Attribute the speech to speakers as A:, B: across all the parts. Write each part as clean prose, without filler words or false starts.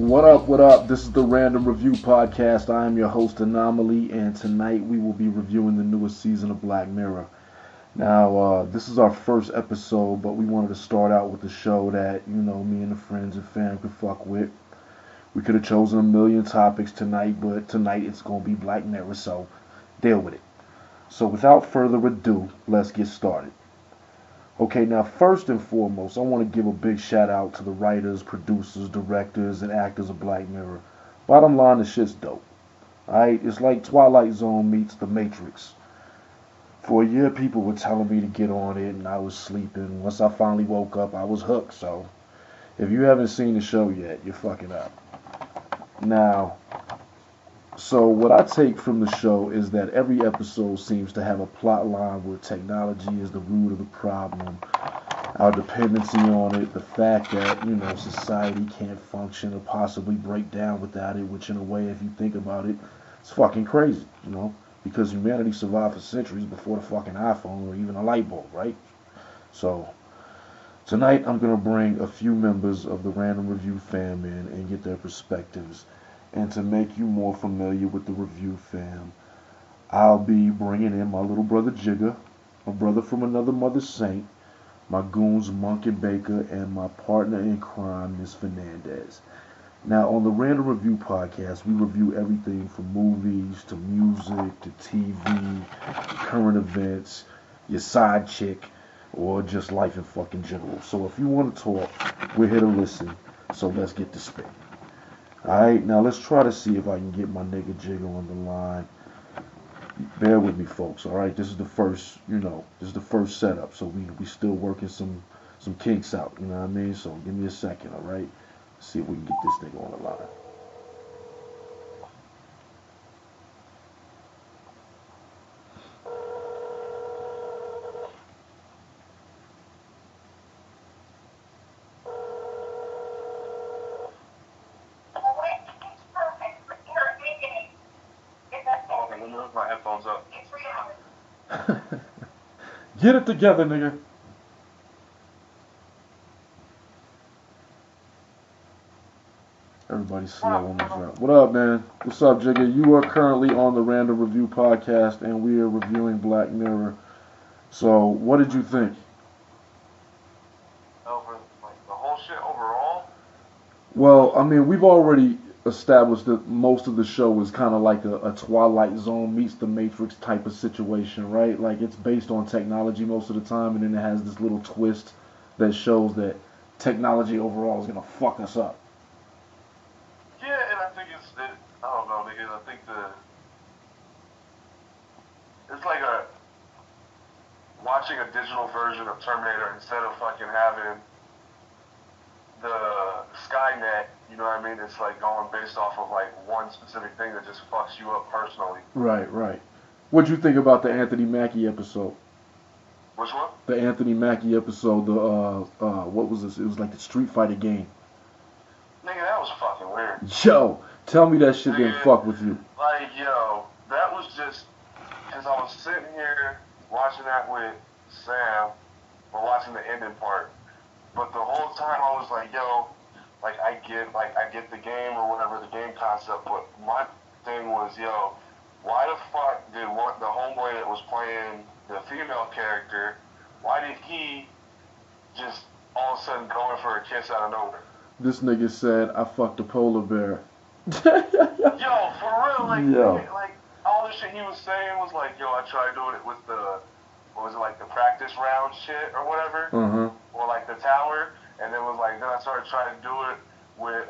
A: What up, what up? This is the Random Review Podcast. I am your host, Anomaly, and tonight we will be reviewing the newest season of Black Mirror. Now, this is our first episode, but we wanted to start out with a show that, me and the friends and fam could fuck with. We could have chosen a million topics tonight, but tonight it's going to be Black Mirror, so deal with it. So without further ado, let's get started. Okay, now first and foremost, I want to give a big shout out to the writers, producers, directors, and actors of Black Mirror. Bottom line, the shit's dope. Alright, it's like Twilight Zone meets The Matrix. For a year, people were telling me to get on it, and I was sleeping. Once I finally woke up, I was hooked. So, if you haven't seen the show yet, you're fucking up. Now, so what I take from the show is that every episode seems to have a plot line where technology is the root of the problem, our dependency on it, the fact that, society can't function or possibly break down without it, which in a way, if you think about it, it's fucking crazy, because humanity survived for centuries before the fucking iPhone or even a light bulb, right? So, tonight I'm going to bring a few members of the Random Review fam in and get their perspectives. And to make you more familiar with the review fam, I'll be bringing in my little brother Jigga, my brother from another mother saint, my goons Monk and Baker, and my partner in crime, Miss Fernandez. Now, on the Random Review Podcast, we review everything from movies to music to TV, current events, your side chick, or just life in fucking general. So if you want to talk, we're here to listen. So let's get to spit. Alright, now let's try to see if I can get my nigga Jigga on the line. Bear with me, folks, alright? This is the first, this is the first setup, so we still working some kinks out, you know what I mean? So give me a second, alright? See if we can get this nigga on the line.
B: My headphones up.
A: Get it together, nigga. Everybody's slow on this round. What up, man? What's up, Jigga? You are currently on the Random Review Podcast, and we are reviewing Black Mirror. So, what did you think?
B: Over the whole shit overall?
A: Well, I mean, we've already established that most of the show is kind of like a Twilight Zone meets The Matrix type of situation, right? Like, it's based on technology most of the time, and then it has this little twist that shows that technology overall is going to fuck us up.
B: Yeah, and I think I don't know, nigga, I think it's like watching a digital version of Terminator instead of fucking having the Skynet, you know what I mean? It's like going based off of like one specific thing that just fucks you up personally.
A: Right. What'd you think about the Anthony Mackie episode?
B: Which one?
A: The Anthony Mackie episode, what was this? It was like the Street Fighter game.
B: Nigga, that was fucking weird.
A: Yo, tell me that shit didn't fuck with you.
B: Like, yo, that was just, because I was sitting here watching that with Sam, or watching the ending part. But the whole time I was like, yo, I get the game or whatever, the game concept, but my thing was, yo, why the fuck did the homeboy that was playing the female character, why did he just all of a sudden go in for a kiss out of nowhere?
A: This nigga said, I fucked a polar bear.
B: Yo, for real,
A: Yo.
B: like all the shit he was saying was like, yo, I tried doing it with the practice round shit or whatever, or like the tower, and then then I started trying to do it with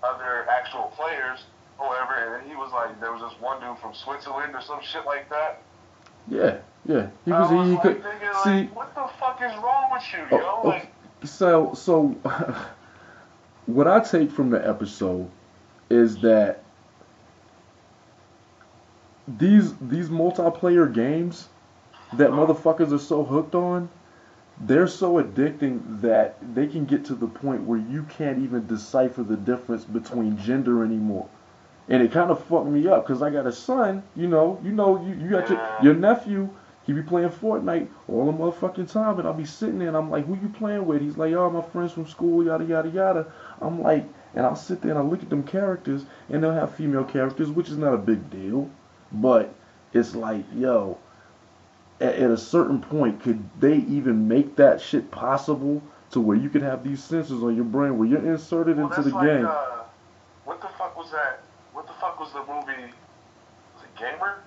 B: other actual players or whatever, and then he was like, there was this one dude from Switzerland or some shit like that.
A: Yeah. He
B: Thinking,
A: see,
B: what the fuck is wrong with you, yo?
A: Okay. So what I take from the episode is that these multiplayer games that motherfuckers are so hooked on, they're so addicting that they can get to the point where you can't even decipher the difference between gender anymore. And it kind of fucked me up because I got a son, you got your nephew, he be playing Fortnite all the motherfucking time, and I'll be sitting there and I'm like, who you playing with? He's like, oh, my friends from school, yada, yada, yada. I'm like, And I'll sit there and I'll look at them characters, and they'll have female characters, which is not a big deal. But it's like, yo, at a certain point, could they even make that shit possible to where you could have these sensors on your brain where you're inserted
B: Well,
A: into
B: that's
A: the
B: like,
A: game?
B: what the fuck was that? What the fuck was the movie? Was it Gamer?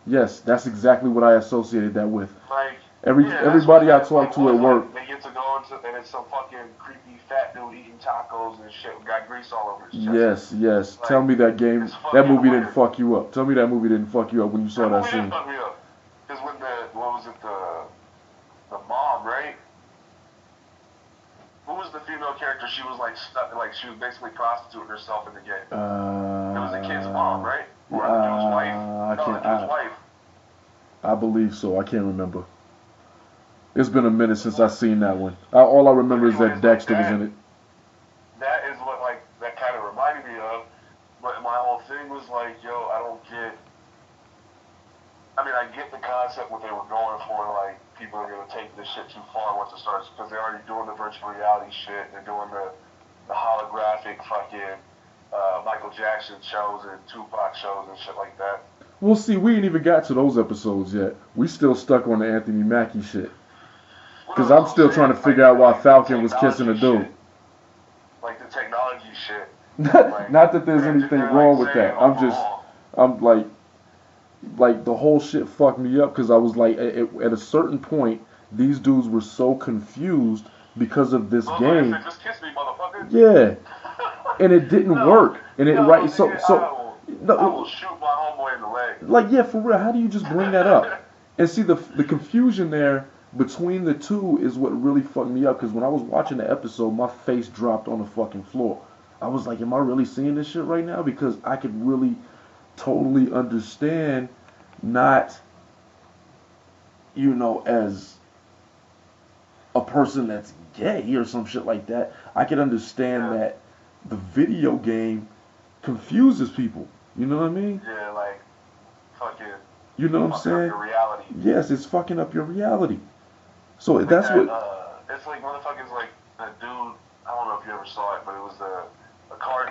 A: Yes, that's exactly what I associated that with.
B: Like,
A: Everybody I talk to at work.
B: They get to go into, and it's some fucking creepy fat dude eating tacos and shit, got grease all over his chest.
A: Yes.
B: Like,
A: Tell me that game, that movie didn't fuck you up. Tell me that movie didn't fuck you up when you saw that
B: movie
A: scene.
B: didn't fuck me up. Because when what was it, the mom, right? Who was the female character? She was like stuck, like she was basically prostituting herself in the game. It was the kid's mom, right? Or the dude's wife? No, the dude's wife.
A: I believe so. I can't remember. It's been a minute since I seen that one. All I remember is that Dexter was in it.
B: That is what that kind of reminded me of. But my whole thing was like, yo, I don't get. I mean, I get the concept what they were going for. Like, people are gonna take this shit too far once it starts, because they're already doing the virtual reality shit. They're doing the holographic fucking Michael Jackson shows and Tupac shows and shit like that.
A: Well, see, we ain't even got to those episodes yet. We still stuck on the Anthony Mackie shit. Because I'm still trying to figure out why Falcon was kissing a dude.
B: Like the technology shit.
A: Not that there's anything wrong with that. I'm like the whole shit fucked me up, because I was like, at a certain point, these dudes were so confused because of this game.
B: Just kiss me, motherfucker.
A: Yeah. And it didn't work. And I will shoot
B: my homeboy in the leg.
A: Like, yeah, for real. How do you just bring that up? And see, the confusion there between the two is what really fucked me up, because when I was watching the episode, my face dropped on the fucking floor. I was like, am I really seeing this shit right now? Because I could really totally understand, not, as a person that's gay or some shit like that. I could understand that the video game confuses people. You know what I mean?
B: Yeah, like, fucking.
A: You know what I'm saying?
B: Your reality.
A: Yes, it's fucking up your reality. So that's what.
B: It's like motherfuckers like a dude. I don't know if you ever saw it, but it was a car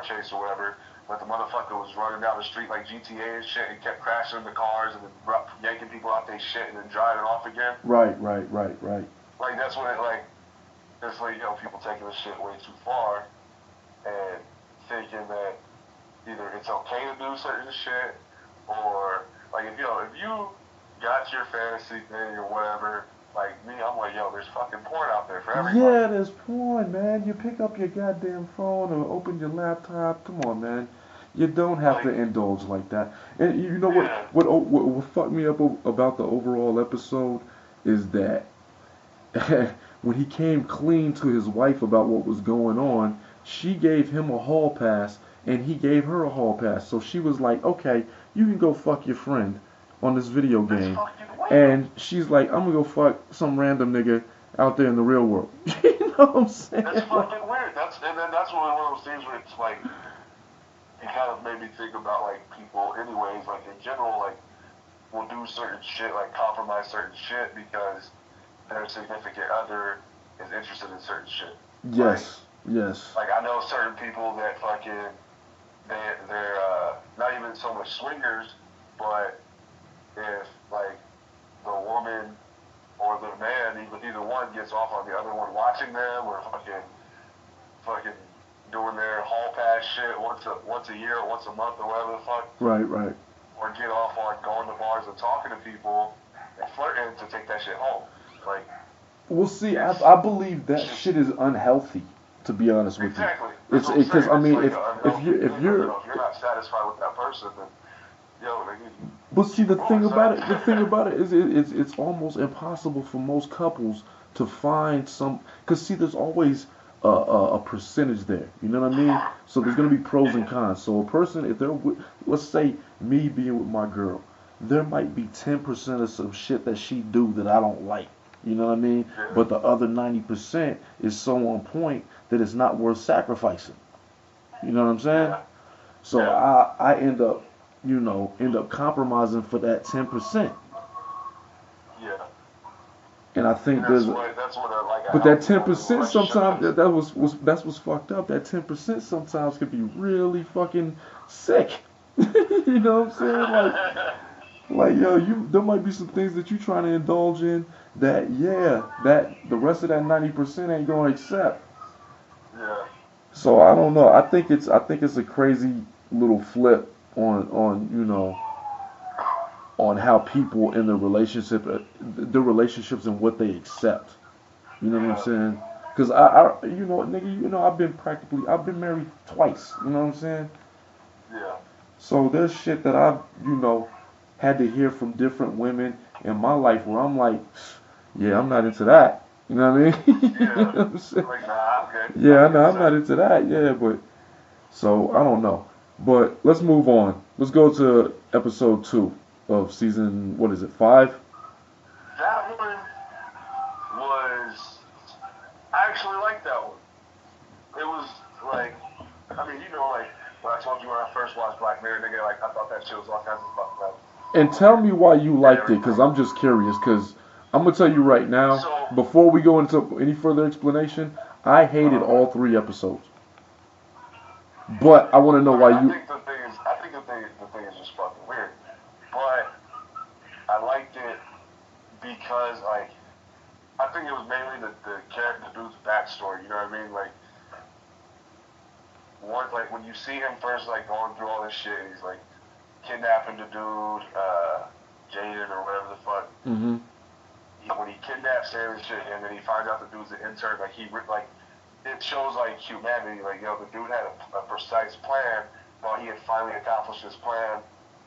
B: chase or whatever. But the motherfucker was running down the street like GTA and shit, and kept crashing into cars and then yanking people out their shit and then driving off again.
A: Right.
B: Like, that's when it's like, people taking this shit way too far and thinking that either it's okay to do certain shit, or like if you got your fantasy thing or whatever, like me, I'm like, there's fucking porn out there for everybody.
A: Yeah, there's porn, man. You pick up your goddamn phone or open your laptop. Come on, man. You don't have to indulge like that. And you know what fucked me up about the overall episode is that when he came clean to his wife about what was going on, she gave him a hall pass and he gave her a hall pass. So she was like, okay, you can go fuck your friend on this video game. And she's like, I'm gonna go fuck some random nigga out there in the real world. You know what I'm saying?
B: That's fucking weird. That's one of those things where it's like, it kind of made me think about like people anyways, like in general, like will do certain shit, like compromise certain shit because their significant other is interested in certain shit.
A: Yes.
B: Like I know certain people that fucking they're not even so much swingers, but if like the woman or the man, either one gets off on the other one watching them or fucking doing their hall pass shit once a year or once a month or whatever the fuck.
A: Right.
B: Or get off on going to bars and talking to people and flirting to take that shit home. Like.
A: Well, see, I believe that shit is unhealthy. To be honest with you.
B: Exactly.
A: It's because I mean, if you're
B: not satisfied with that person, then
A: But see, the thing about it is it's almost impossible for most couples to find some, because see, there's always a percentage there. You know what I mean? So there's gonna be pros and cons. So a person, if they're let's say me being with my girl, there might be 10% of some shit that she do that I don't like. You know what I mean?
B: Yeah.
A: But the other 90% is so on point that it's not worth sacrificing. You know what I'm saying?
B: Yeah.
A: So I end up compromising for that 10%.
B: Yeah.
A: And I think
B: that's what like a
A: but that
B: healthy
A: 10%
B: relationship
A: sometimes
B: is.
A: that's what's fucked up. That 10% sometimes could be really fucking sick. You know what I'm saying? Like yo, there might be some things that you trying to indulge in that that the rest of that 90% ain't gonna accept.
B: Yeah.
A: So I don't know. I think it's a crazy little flip on on how people in the relationship the relationships and what they accept. You know what I'm
B: Yeah.
A: saying? Because nigga, I've been married twice. You know what I'm saying?
B: Yeah.
A: So there's shit that I've, had to hear from different women in my life where I'm like, yeah, I'm not into that. You know what I mean? You know
B: Yeah.
A: what I'm saying?
B: Like, nah, I'm good.
A: Yeah,
B: I'm
A: I know
B: good,
A: I'm not
B: sir.
A: into that. Yeah, but so I don't know. But let's move on. Let's go to episode 2 of season. What is it? 5?
B: That one was. I actually liked that one. It was like, I mean, like when I told you when I first watched Black Mirror, nigga, like I thought that shit was all kinds of fucked up
A: And tell me why you
B: and
A: liked it, because
B: everything.
A: I'm just curious. Because I'm gonna tell you right now,
B: So,
A: before we go into any further explanation, I hated
B: uh,
A: all 3 episodes. But I want to know
B: I mean,
A: why you.
B: I think the thing is just fucking weird. But I liked it because, like, I think it was mainly the character, the dude's backstory. You know what I mean? Like when you see him first, like going through all this shit, and he's like kidnapping the dude, Jaden or whatever the fuck.
A: Mm-hmm.
B: When he kidnaps him and shit, and then he finds out the dude's an intern, like it shows like humanity. Like the dude had a precise plan, but he had finally accomplished his plan,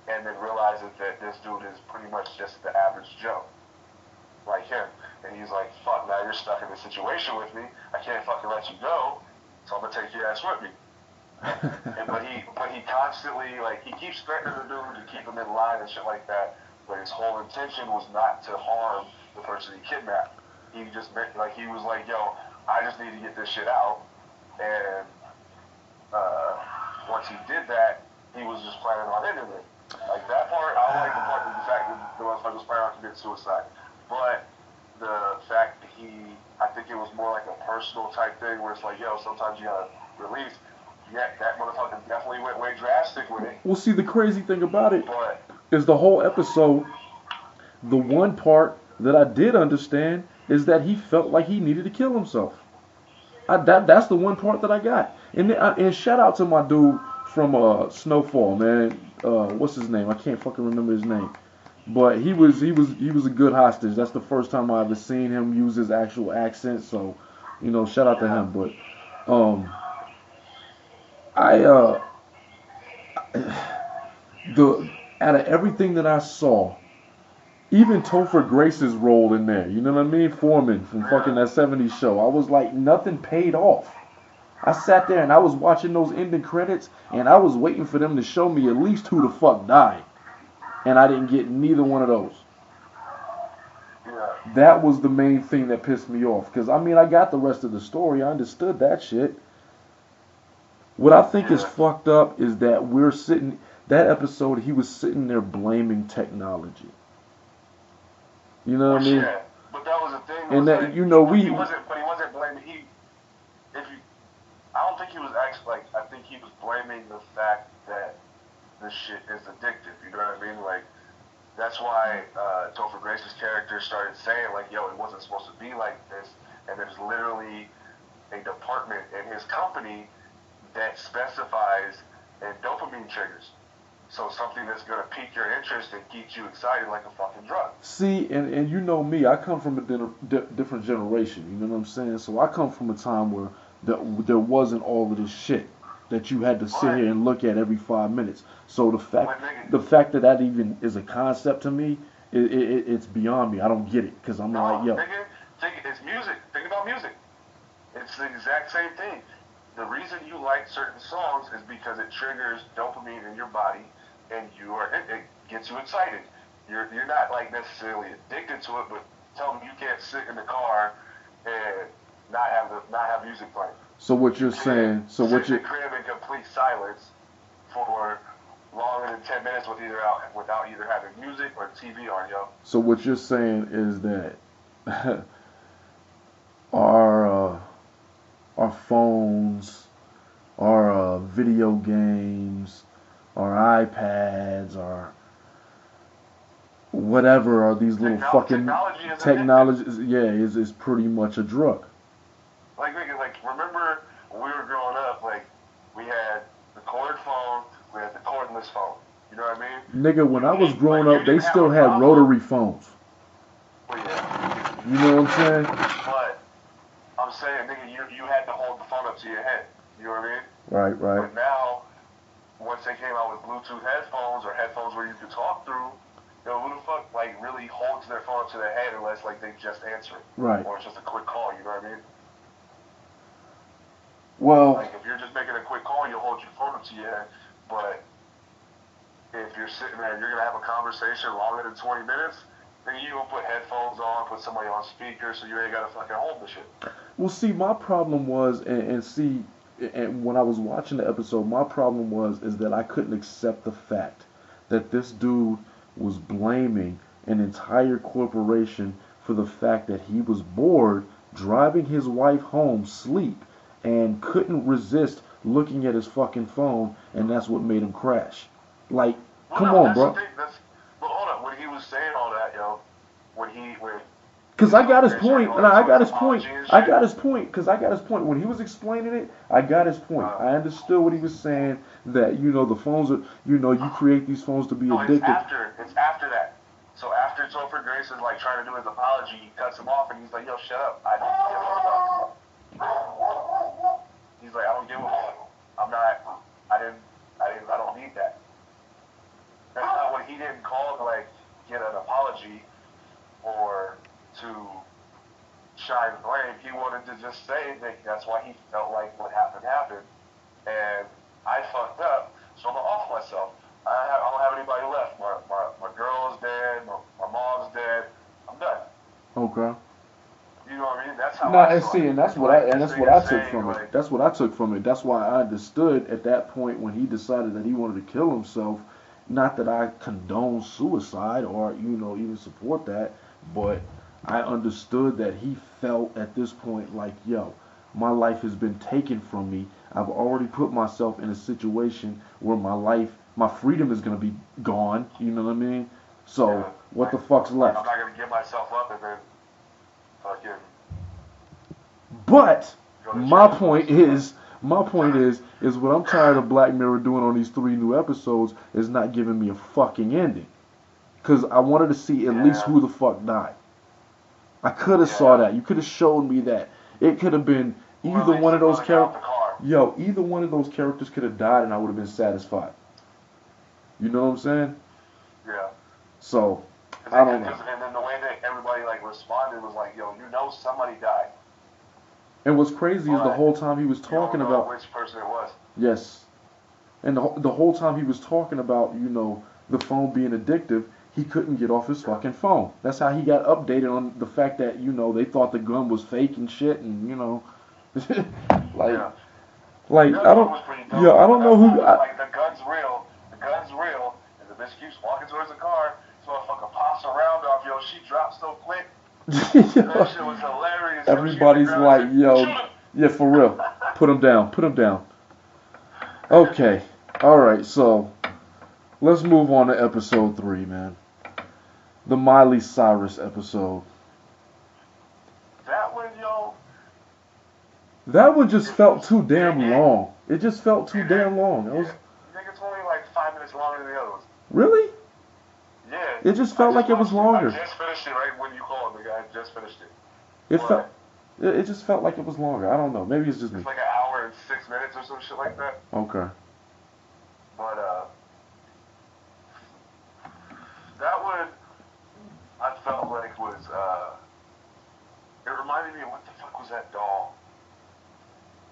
B: and then realizes that this dude is pretty much just the average Joe, like him. And he's like, "Fuck, now you're stuck in this situation with me. I can't fucking let you go, so I'm gonna take your ass with me." But he constantly like he keeps threatening the dude to keep him in line and shit like that. But his whole intention was not to harm the person he kidnapped. He just meant like he was like, yo, I just need to get this shit out. And once he did that, he was just planning on ending it. Like that part, I like the part of the fact that the motherfucker was planning on committing suicide. But the fact that I think it was more like a personal type thing where it's like, yo, sometimes you gotta release. Yeah, that motherfucker definitely went way drastic with it.
A: Well, see, the crazy thing about it
B: But
A: is the whole episode. The one part that I did understand is that he felt like he needed to kill himself. That's the one part that I got. And shout out to my dude from Snowfall, man. What's his name? I can't fucking remember his name. But he was a good hostage. That's the first time I ever seen him use his actual accent. So, shout out to
B: yeah,
A: him. But I the out of everything that I saw, even Topher Grace's role in there, you know what I mean? Foreman from fucking
B: yeah,
A: that '70s show. I was like, nothing paid off. I sat there and I was watching those ending credits and I was waiting for them to show me at least who the fuck died. And I didn't get neither one of those.
B: yeah,
A: That was the main thing that pissed me off. Because, I mean, I got the rest of the story. I understood that shit. What I think is
B: yeah.
A: fucked up is that that episode, he was sitting there blaming technology. You know what I
B: Which
A: mean?
B: yeah, but that was the thing
A: And
B: was
A: that,
B: like he wasn't blaming if you I don't think he was actually like I think he was blaming the fact that this shit is addictive. You know what I mean? Like that's why Topher Grace's character started saying like, "Yo, it wasn't supposed to be like this," and there's literally a department in his company that specifies in dopamine triggers. So something that's gonna pique your interest and keep you excited like a fucking drug.
A: See, and you know me, I come from a different generation. You know what I'm saying? So I come from a time where there wasn't all of this shit that you had to sit
B: But
A: here and look at every 5 minutes. So
B: but nigga,
A: the fact that that even is a concept to me, it's beyond me. I don't get it because I'm like,
B: no,
A: yo,
B: nigga, think it's music. Think about music. It's the exact same thing. The reason you like certain songs is because it triggers dopamine in your body, and it gets you excited. You're not like necessarily addicted to it, but tell me you can't sit in the car and not have music playing.
A: so what
B: You
A: you're
B: can't
A: saying,
B: sit in the crib in complete silence for longer than 10 minutes without either having music or TV on, yo.
A: so what you're saying is that our our phones, our video games, our iPads, our whatever are these little fucking
B: technology is
A: technology. Yeah, is pretty much a drug.
B: like remember when we were growing up, like we had the corded phone, we had the cordless phone. You know what I mean?
A: Nigga, when I was growing
B: you
A: up, they
B: didn't have
A: still
B: a
A: had
B: problem.
A: rotary phones.
B: Well, yeah.
A: You know what I'm saying?
B: But I'm saying, nigga, you had to hold the phone up to your head. You know what I mean?
A: Right, right.
B: But now, once they came out with Bluetooth headphones or headphones where you could talk through, who the fuck like really holds their phone up to their head unless like they just answer it,
A: Right.
B: or it's just a quick call. You know what I mean?
A: Well,
B: like if you're just making a quick call, you'll hold your phone up to your head. But if you're sitting there, you're gonna have a conversation longer than 20 minutes. Then you gonna put headphones on, put somebody on speaker, so you ain't gotta fucking hold the shit.
A: well, see, my problem was, and when I was watching the episode, my problem is that I couldn't accept the fact that this dude was blaming an entire corporation for the fact that he was bored driving his wife home sleep and couldn't resist looking at his fucking phone, and that's what made him crash. Like, come on, bro.
B: But hold up, when he was saying all that, when
A: Because I got his point, and I got his point. Because I got his point. When he was explaining it, I got his point. I understood what he was saying, that, the phones are, you create these phones to be addictive.
B: It's after that. So after Topher Grace is like trying to do his apology, he cuts him off and he's like, yo, shut up. I don't give a fuck. He's like, I don't give a fuck. I don't need that. That's not what he didn't call to like get an apology or to shine blame. He wanted to just say that that's why he felt like what happened. And I fucked up, so I'm gonna off myself. I don't have anybody left. My girl is dead. My mom's dead. I'm done.
A: Okay.
B: You know what I mean? That's how I saw it.
A: And that's what I took from it. That's what I took from it. That's why I understood at that point when he decided that he wanted to kill himself. Not that I condone suicide or even support that, but I understood that he felt at this point like, yo, my life has been taken from me. I've already put myself in a situation where my freedom is gonna be gone. You know what I mean? So what the fuck's left?
B: I'm not gonna give myself up and then fucking.
A: But my point is what I'm tired of Black Mirror doing on these 3 new episodes is not giving me a fucking ending. Cause I wanted to see at least who the fuck died. I could have saw that. You could have showed me that. It could have been either one of those characters. Either one of those characters could have died, and I would have been satisfied. You know what I'm saying?
B: Yeah.
A: So I don't know.
B: And then the way that everybody like responded was like, yo, somebody died.
A: And what's crazy is the whole time he was talking
B: you don't know
A: about
B: which person it was.
A: Yes. And the whole time he was talking about, the phone being addictive, he couldn't get off his fucking phone. That's how he got updated on the fact that, they thought the gun was fake and shit and, like I don't know who
B: like the gun's real, and the bitch keeps walking towards the car, this motherfucker pops around off, she drops so quick. That shit was hilarious.
A: Everybody's like, yo, yeah, for real. Put him down. Okay. Alright, so let's move on to episode 3, man. The Miley Cyrus episode. That one just felt too damn long. It just felt too damn long.
B: I think it's only like 5 minutes longer than the other ones.
A: Really?
B: Yeah.
A: It just felt like it was longer.
B: I just finished it right when you called me. I just finished it.
A: It just felt like it was longer. I don't know. Maybe it's just me.
B: It's like an hour and 6 minutes or some shit like that.
A: Okay.
B: But that one I felt like was it reminded me of what the fuck was that doll?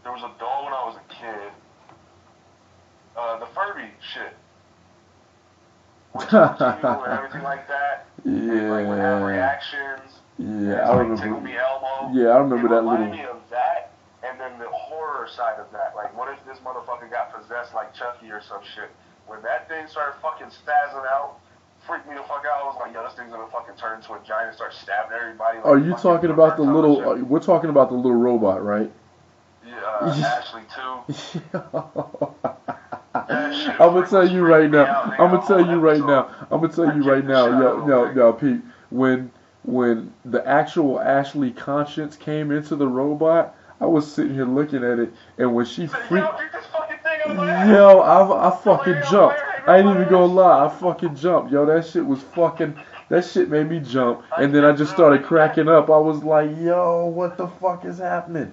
B: There was a doll when I was a kid. The Furby shit. With you and everything like that.
A: Yeah.
B: And like would have reactions.
A: Yeah, I remember.
B: Tickle me Elmo.
A: Yeah, I remember that little.
B: It reminded me of that, and then the horror side of that. Like, what if this motherfucker got possessed like Chucky or some shit? When that thing started fucking spazzing out, freaked me the fuck out. I was like, yo, this thing's gonna fucking turn into a giant and start stabbing everybody. Like
A: Are you talking about the little? We're talking about the little robot, right?
B: Yeah, Ashley too.
A: I'm gonna tell you right now. I'm gonna tell you right now. I'm gonna tell you right now. Yo, Pete. When the actual Ashley conscience came into the robot, I was sitting here looking at it, and when she freaked, yo, I fucking jumped. I ain't even gonna lie, I fucking jumped. Yo, that shit was fucking. That shit made me jump, and then I just started cracking up. I was like, yo, what the fuck is happening?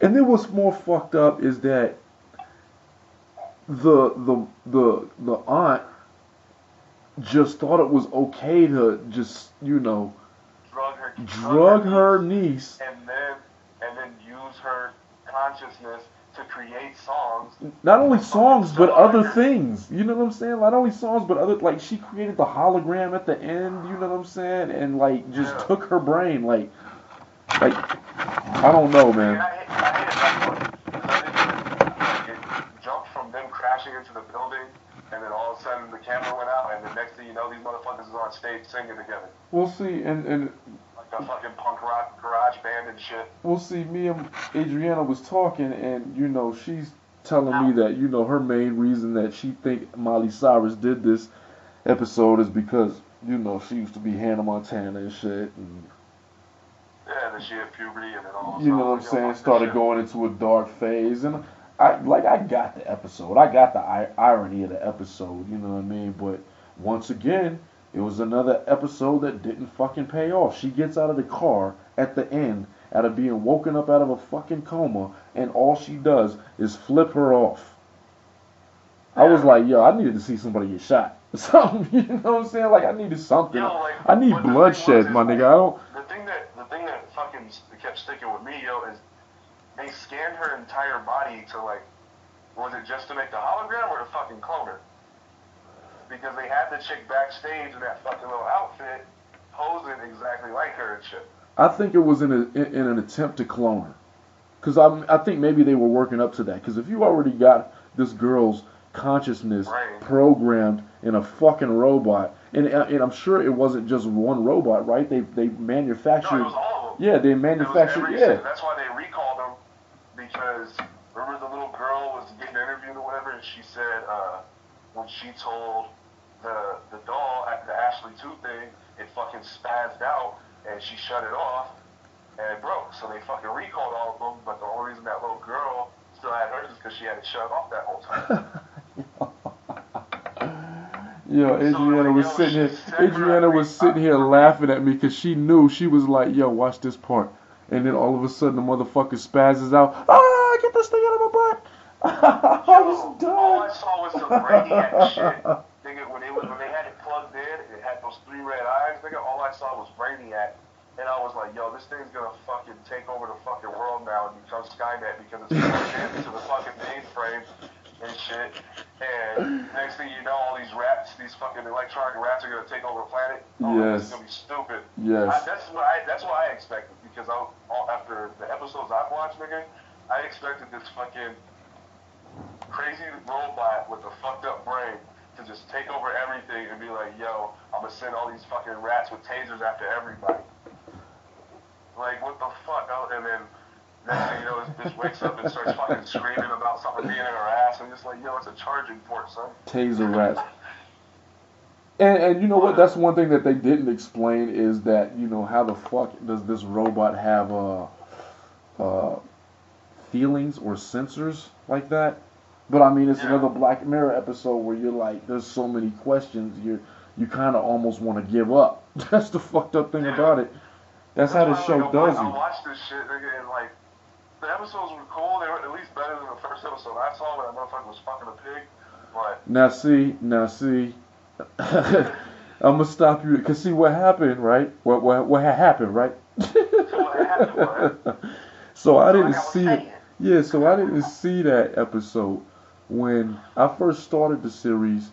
A: And then what's more fucked up is that the aunt just thought it was okay to just drug her niece
B: and then use her consciousness to create songs.
A: Not only songs but other things. You know what I'm saying? Not only songs but other, like, she created the hologram at the end. You know what I'm saying? And like just took her brain. Like I don't know, man.
B: I hate that part. It jumped from them crashing into the building, and then all of a sudden the camera went out, and the next thing you know, these motherfuckers is on stage singing together.
A: We'll see, and
B: like a fucking punk rock garage band and shit.
A: We'll see. Me and Adriana was talking, and she's telling me that her main reason that she think Miley Cyrus did this episode is because she used to be Hannah Montana and shit. And,
B: yeah, then she had puberty, and then all.
A: You know what I'm saying? Started going into a dark phase, and I got the episode. I got the irony of the episode. You know what I mean? But once again, it was another episode that didn't fucking pay off. She gets out of the car at the end, out of being woken up out of a fucking coma, and all she does is flip her off. I was like, yo, I needed to see somebody get shot. Something, you know what I'm saying? Like, I needed something. I need bloodshed, my nigga. I don't.
B: The thing that fucking kept sticking with me, yo, is they scanned her entire body to, like, was it just to make the hologram or to fucking clone her? Because they had the chick backstage in that fucking little outfit, posing exactly like her and shit.
A: I think it was in an attempt to clone her. Because I think maybe they were working up to that. Because if you already got this girl's consciousness programmed in a fucking robot, and I'm sure it wasn't just one robot, right? They manufactured.
B: No, it was all of them.
A: Yeah, they manufactured. Yeah.
B: That's why they recalled them, because remember the little girl was getting interviewed or whatever, and she said when she told the doll at the Ashley 2 thing, it fucking spazzed out and she shut it off and it broke. So they fucking recalled all of them, but the only reason that little girl still had hers is because she had it shut off that whole time.
A: Yo, Adriana was sitting here laughing at me because she knew. She was like, yo, watch this part. And then all of a sudden the motherfucker spazzes out. Ah, get this thing out of my butt. I was done.
B: All I saw was some brainiac shit. Nigga, when they had it plugged in, it had those 3 red eyes, nigga, all I saw was Brainiac. And I was like, yo, this thing's gonna fucking take over the fucking world now and become Skynet because it's plugged into the fucking mainframe and shit. And next thing you know, all these rats, these fucking electronic rats are gonna take over the planet. Oh,
A: yes.
B: It's gonna be stupid.
A: Yes.
B: That's what I expected, because after the episodes I've watched, nigga, I expected this fucking crazy robot with a fucked up brain to just take over everything and be like, yo, I'm gonna send all these fucking rats with tasers after everybody. Like, what the fuck? And then next thing you know, this bitch wakes up and starts fucking screaming about something being in her ass. I'm just like, yo, it's a charging port, son.
A: Taser rats. And you know what? That's one thing that they didn't explain is that, how the fuck does this robot have feelings or sensors like that? But I mean, it's another Black Mirror episode where you're like, there's so many questions, you kind of almost want to give up. That's the fucked up thing about it. That's how the show does
B: I watched this shit, nigga, and like, the episodes were cool. They were at least better than the first episode I saw when that motherfucker was fucking a pig. But
A: now see, I'm gonna stop you because see what happened, right? What happened, right? So I didn't see it. Yeah, so I didn't see that episode when I first started the series.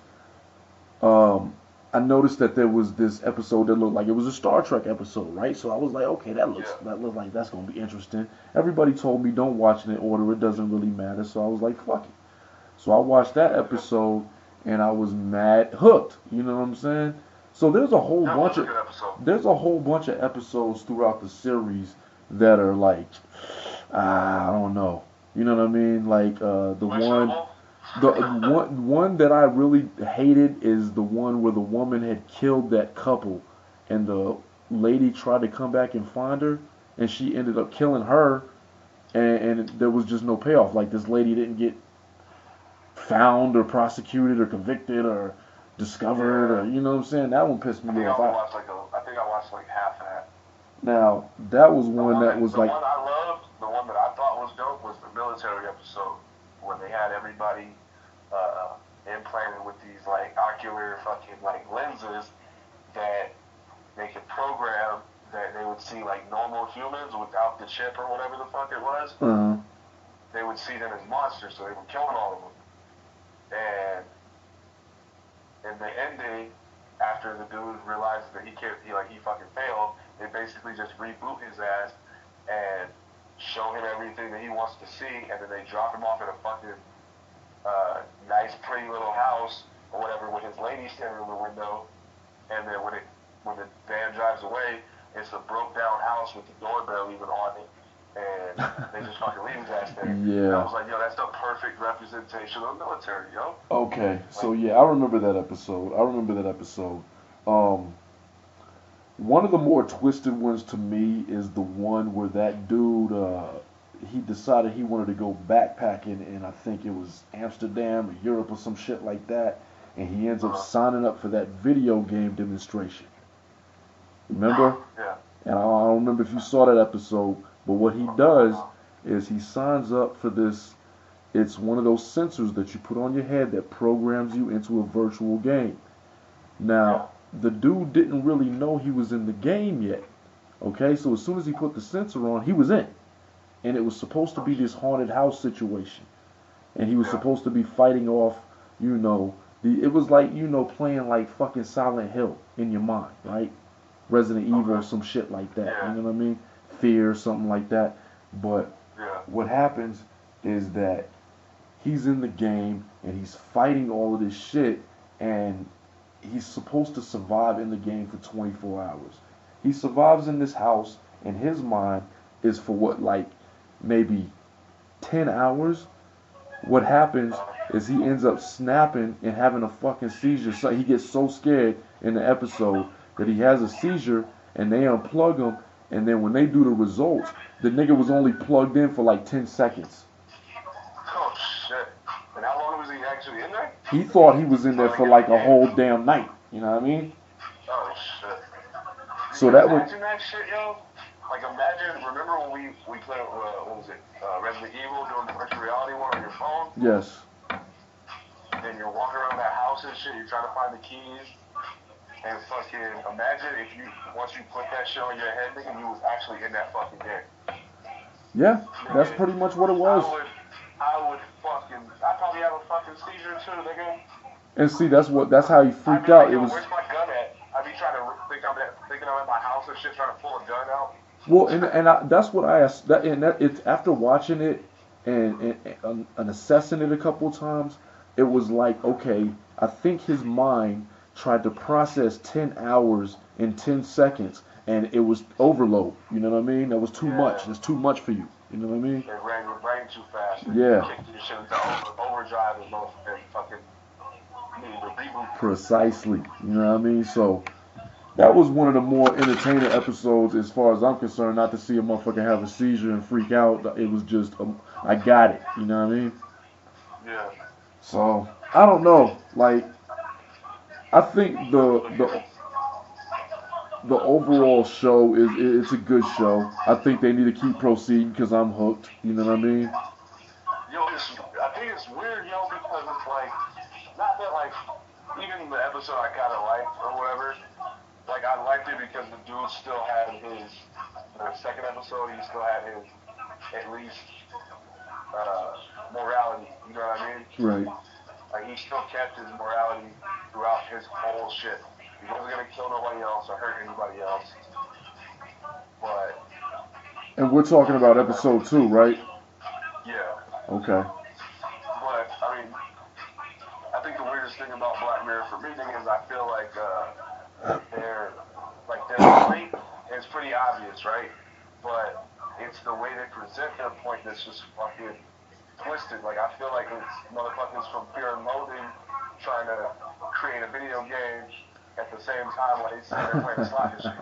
A: I noticed that there was this episode that looked like it was a Star Trek episode, right? So I was like, okay, that looks like that's gonna be interesting. Everybody told me don't watch it in order; it doesn't really matter. So I was like, fuck it. So I watched that episode, and I was mad hooked. You know what I'm saying? So
B: That was a good episode.
A: there's a whole bunch of episodes throughout the series that are like, I don't know. You know what I mean? Like
B: Questionable.
A: the one that I really hated is the one where the woman had killed that couple, and the lady tried to come back and find her, and she ended up killing her, and there was just no payoff. Like this lady didn't get found or prosecuted or convicted or discovered or you know what I'm saying. That one pissed me off.
B: I think I watched like half of that.
A: Now that was one that was
B: The
A: like
B: one I loved, the one that I thought was dope, was the military episode when they had everybody implanted with these like ocular fucking like lenses that they could program that they would see like normal humans without the chip or whatever the fuck it was. They would see them as monsters, so they were killing all of them. And in the ending, after the dude realizes that he fucking failed, they basically just reboot his ass and show him everything that he wants to see, and then they drop him off at a fucking nice, pretty little house or whatever with his lady standing in the window. And then when the van drives away, it's a broke down house with the doorbell even on it, and they just fucking leave his ass there.
A: Yeah.
B: And I was like, yo, that's the perfect representation of the military, yo.
A: Okay, so yeah, I remember that episode. One of the more twisted ones to me is the one where that dude, he decided he wanted to go backpacking in, I think it was Amsterdam or Europe or some shit like that, and he ends up signing up for that video game demonstration. Remember?
B: Yeah.
A: And I don't remember if you saw that episode, but what he does is he signs up for this. It's one of those sensors that you put on your head that programs you into a virtual game. Now, the dude didn't really know he was in the game yet. Okay, so as soon as he put the sensor on, he was in. And it was supposed to be this haunted house situation. And he was supposed to be fighting off, it was like, playing like fucking Silent Hill in your mind, right? Resident Evil, some shit like that.
B: Yeah.
A: You know what I mean? Fear, something like that. But
B: Yeah.
A: what happens is that he's in the game and he's fighting all of this shit, and he's supposed to survive in the game for 24 hours. He survives in this house, and his mind is for what, like maybe 10 hours. What happens is he ends up snapping and having a fucking seizure. So he gets so scared in the episode that he has a seizure, and they unplug him, and then when they do the results, the nigga was only plugged in for like 10 seconds.
B: Oh shit. And how long was he actually in there?
A: He thought he was in there for like a whole damn night. You know what I mean?
B: Oh shit.
A: So that was.
B: Imagine that shit, yo. Like imagine, remember when we played, what was it, Resident Evil, doing the virtual reality one on your phone?
A: Yes.
B: And you're walking around that house and shit, you're trying to find the keys. And fucking imagine if once you put that shit on your head, nigga, you was actually in that fucking game.
A: Yeah, that's pretty much what it was.
B: I'd probably have a fucking seizure too, nigga.
A: And see, that's how he freaked out.
B: Like,
A: it was.
B: Where's my gun at? I'd be trying to thinking I'm at my house and shit, trying to pull a gun out.
A: Well, that's what I asked. It's after watching it and assessing it a couple times, it was like, okay, I think his mind tried to process 10 hours in 10 seconds, and it was overload. You know what I mean? That was too much. It's too much for you. You know what I mean?
B: It ran your brain too fast.
A: Yeah.
B: Kicked your shit into overdrive and fucking needed to reboot.
A: Precisely. You know what I mean? So that was one of the more entertaining episodes as far as I'm concerned. Not to see a motherfucker have a seizure and freak out. It was just, I got it. You know what I mean?
B: Yeah.
A: So I don't know. Like, I think the overall show it's a good show. I think they need to keep proceeding because I'm hooked. You know what I mean?
B: Yo, I think it's weird, yo, because it's like, not that like, even the episode I kind of liked or whatever, like I liked it because the dude still had the second episode, he still had his, at least, morality, you know what I mean?
A: Right.
B: Like he still kept his morality throughout his whole shit. He wasn't gonna kill nobody else or hurt anybody else. But.
A: And we're talking about episode 2, right?
B: Yeah.
A: Okay.
B: But I mean, I think the weirdest thing for me, niggas, I feel like they're like their point is pretty obvious, right? But it's the way they present their point that's just fucking twisted. Like I feel like it's motherfuckers from Fear and Loathing trying to create a video game at the same time while they sit there playing slot and shit.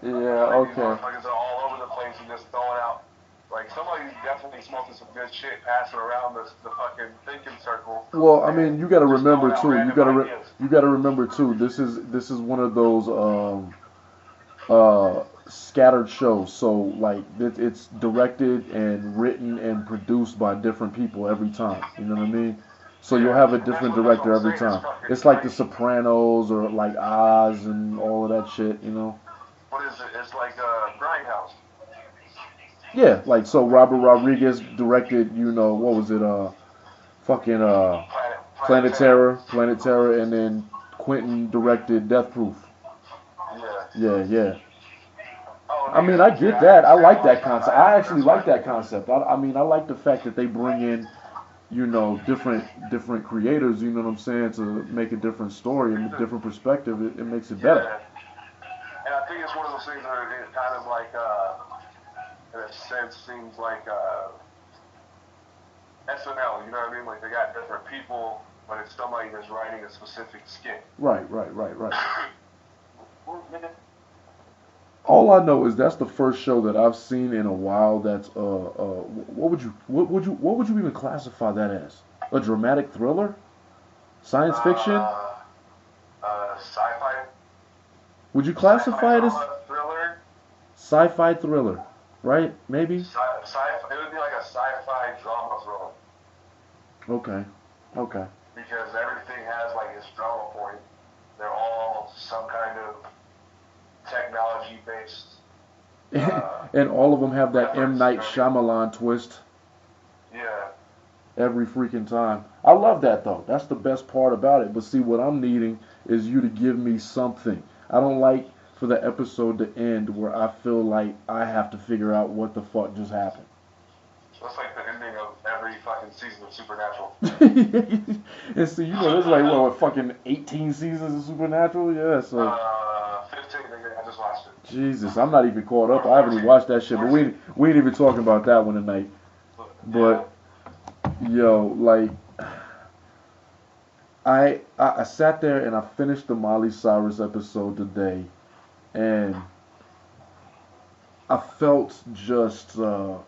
A: Yeah,
B: Like these
A: okay.
B: motherfuckers are all over the place and just throwing out. Like somebody's definitely smoking some good shit, passing around the fucking thinking circle.
A: Well, I mean, you got to remember
B: just
A: too.
B: throwing
A: You
B: out
A: got to
B: random ideas.
A: you got to remember too. This is one of those scattered shows. So like it's directed and written and produced by different people every time. You know what I mean? So you'll
B: Yeah,
A: have a
B: and
A: different
B: that's what
A: director
B: I'm
A: every
B: saying. It's
A: time.
B: fucking
A: It's like The
B: crazy.
A: Sopranos or like Oz and all of that shit. You know?
B: What is it? It's like Grindhouse.
A: Yeah, like so Robert Rodriguez directed. You know what was it? Fucking
B: Planet Terror.
A: Planet Terror, and then Quentin directed Death Proof.
B: Yeah.
A: Yeah, yeah.
B: Oh,
A: I mean,
B: nigga.
A: I
B: Yeah,
A: get
B: I
A: that. I
B: understand
A: like
B: why.
A: that concept. I actually
B: That's
A: like
B: why.
A: that concept. I mean, I like the fact that they bring in, you know, different creators. You know what I'm saying, to make a different story and a different perspective. It makes it better.
B: Yeah. And I think it's one of those things where it kind of like, in a sense, seems like SNL. You know what I mean? Like they got different people, but it's somebody that's writing a specific skit.
A: Right, right, right, right. All I know is that's the first show that I've seen in a while. That's what would you even classify that as? A dramatic thriller, science fiction?
B: Uh, sci-fi,
A: Would you
B: sci-fi
A: classify it as
B: drama thriller.
A: sci-fi thriller? Right? Maybe.
B: Sci-fi. It would be like a sci-fi drama thriller
A: Okay. Okay.
B: because everything has like its drama point. They're all some kind of technology based
A: And all of them have that M
B: reference. You
A: Night
B: know what I mean?
A: Shyamalan twist
B: Yeah.
A: every freaking time. I love that though. That's the best part about it. But see, what I'm needing is you to give me something. I don't like for the episode to end where I feel like I have to figure out what the fuck just happened.
B: That's like the ending of every fucking season of Supernatural.
A: And see, you know, there's like what, fucking 18 seasons of Supernatural. Yeah, so
B: 15. I just watched it.
A: Jesus, I'm not even caught up.
B: Or
A: I haven't even
B: 14.
A: watched that shit. But
B: 14.
A: we ain't even talking about that one tonight.
B: Yeah.
A: But yo, like I sat there and I finished the Miley Cyrus episode today, and I felt just I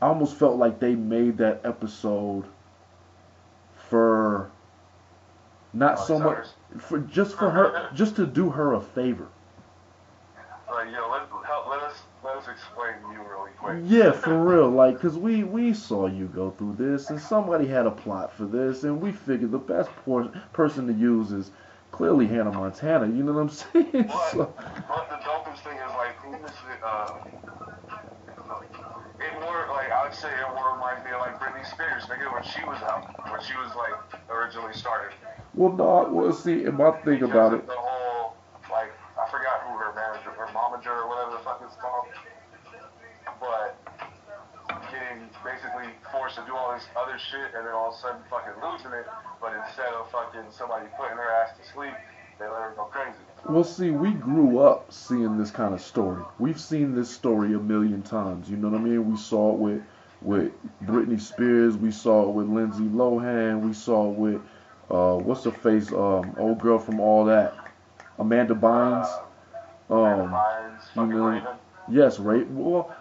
A: almost felt like they made that episode for not so much
B: Cyrus.
A: for just for her, just to do her a favor.
B: Like, yo, let us explain you really quick.
A: Yeah, for real. Like, cause we saw you go through this, and somebody had a plot for this, and we figured the best person to use is clearly Hannah Montana. You know what I'm saying? So,
B: But the dopest thing is like, who is it? It more like I would say it more reminds me of like Britney Spears, nigga, when she was out, when she was like originally started.
A: well, no, well, see, and my thing
B: Because
A: about
B: of
A: it,
B: the whole like I forgot who her manager, her momager, or whatever the fuck it's called, but getting basically forced to do all this other shit and then all of a sudden fucking losing it, but instead of fucking somebody putting her ass to sleep, they let her go crazy.
A: well, see, we grew up seeing this kind of story. We've seen this story a million times. You know what I mean? We saw it with Britney Spears. We saw it with Lindsay Lohan. We saw it with what's her face? Old girl from All That, Amanda Bynes.
B: Amanda Bynes,
A: You
B: fucking
A: know,
B: Raven.
A: yes, Raven. Well,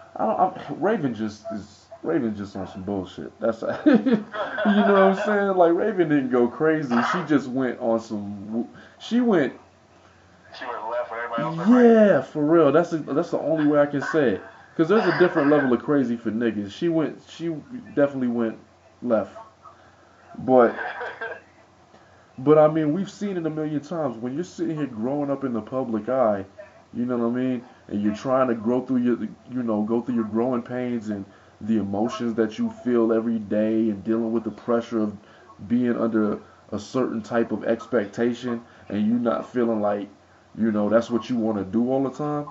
A: Raven just on some bullshit. That's you know what I'm saying. Like Raven didn't go crazy. She just went on some. She went.
B: She went left when everybody else went right.
A: Yeah, for real. That's the only way I can say it. Cause there's a different level of crazy for niggas. She definitely went left. But I mean, we've seen it a million times. When you're sitting here growing up in the public eye, you know what I mean, and you're trying to grow through go through your growing pains and the emotions that you feel every day, and dealing with the pressure of being under a certain type of expectation, and you not feeling like, that's what you want to do all the time.